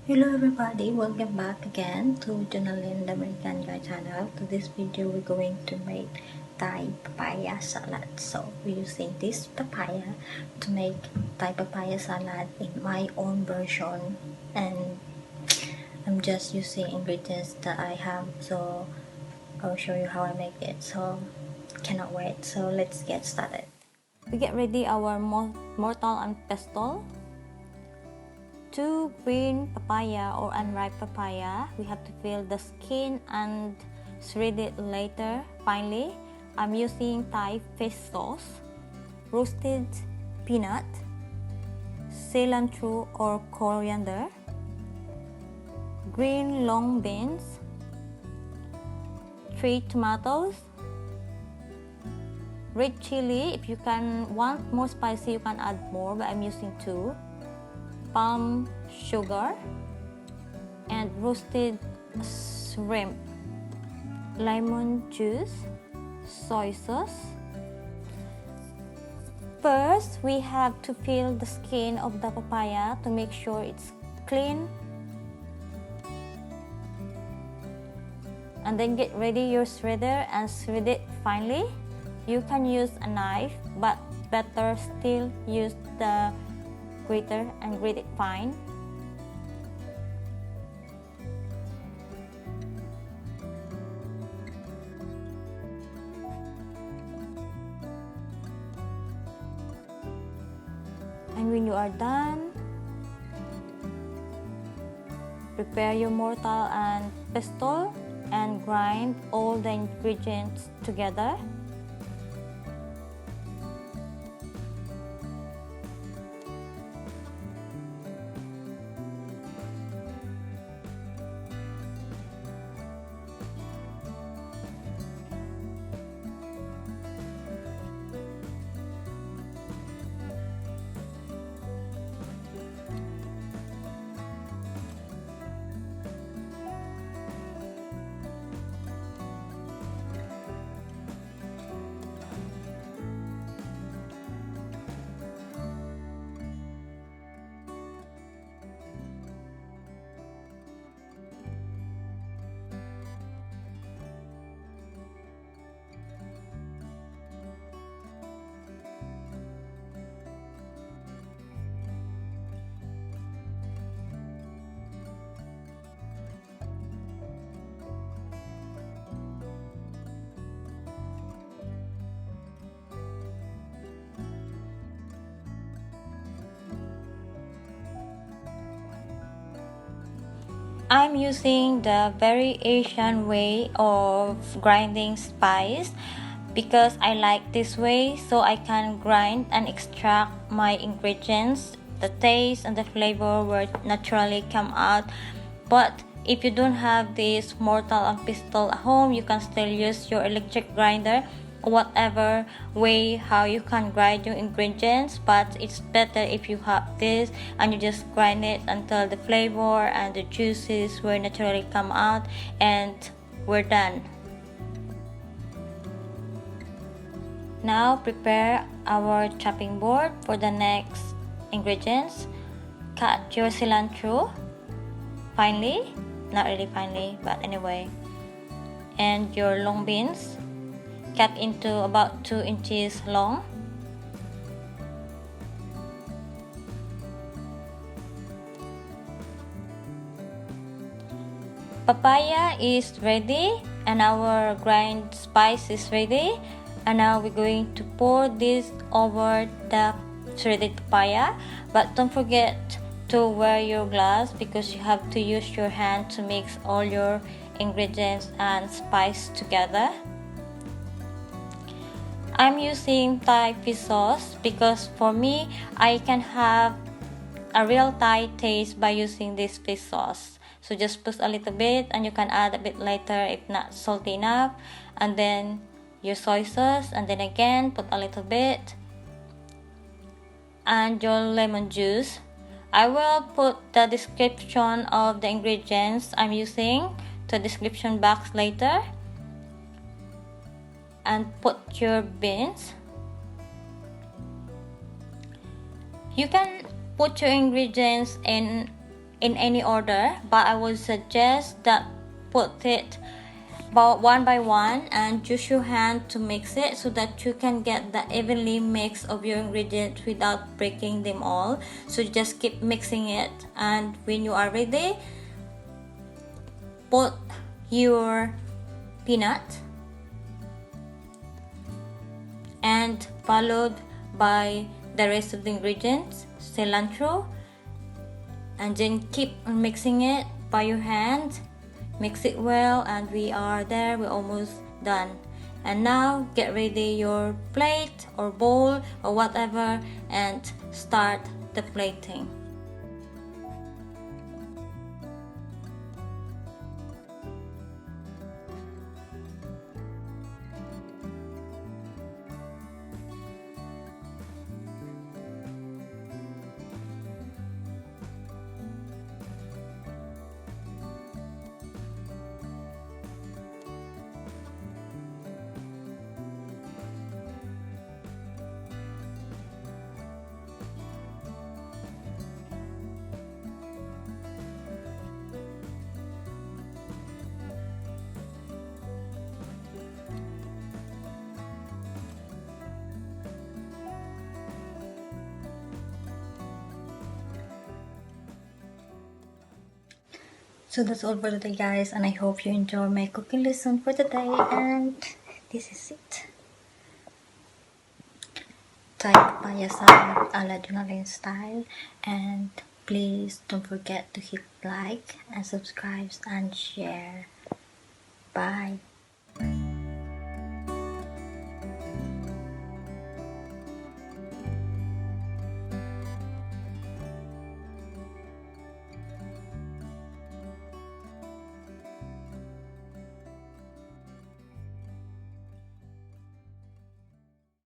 Hello everybody, welcome back again to Jonalyn the American Guy channel. To this video we're going to make Thai papaya salad. So we're using this papaya to make Thai papaya salad in my own version, and I'm just using ingredients that I have, so I'll show you how I make it. So cannot wait, so let's get started. We get ready our mortar and pestle. 2 green papaya or unripe papaya. We have to peel the skin and shred it later finely. I'm using Thai fish sauce, roasted peanut, cilantro or coriander, green long beans, 3 tomatoes, red chili. If you want more spicy, you can add more, but I'm using 2. Palm sugar and roasted shrimp, lemon juice, soy sauce. First, we have to peel the skin of the papaya to make sure it's clean, and then get ready your shredder and shred it finely. You can use a knife, but better still use the grater and grate it fine. And when you are done, prepare your mortar and pestle and grind all the ingredients together. I'm using the very Asian way of grinding spice because I like this way, so I can grind and extract my ingredients. The taste and the flavor will naturally come out. But if you don't have this mortar and pestle at home, you can still use your electric grinder, whatever way how you can grind your ingredients, but it's better if you have this and you just grind it until the flavor and the juices will naturally come out, and we're done. Now prepare our chopping board for the next ingredients. Cut your cilantro finely, not really finely, but anyway, and your long beans cut into about 2 inches long. Papaya is ready and our grind spice is ready, and now we're going to pour this over the shredded papaya, but don't forget to wear your gloves because you have to use your hand to mix all your ingredients and spice together. I'm using Thai fish sauce because for me, I can have a real Thai taste by using this fish sauce. So just put a little bit and you can add a bit later if not salty enough. And then your soy sauce, and then again put a little bit. And your lemon juice. I will put the description of the ingredients I'm using to the description box later. And put your beans. You can put your ingredients in in any order, but I would suggest that put it about one by one and use your hand to mix it so that you can get the evenly mix of your ingredients without breaking them all. So just keep mixing it, and when you are ready, put your peanut and followed by the rest of the ingredients, cilantro, and then keep on mixing it by your hand. Mix it well, and we are there, we're almost done. And now get ready your plate or bowl or whatever and start the plating. So that's all for today, guys, and I hope you enjoy my cooking lesson for today. And this is it: Thai papaya salad a la Jonalyn style. And please don't forget to hit like and subscribe and share. Bye.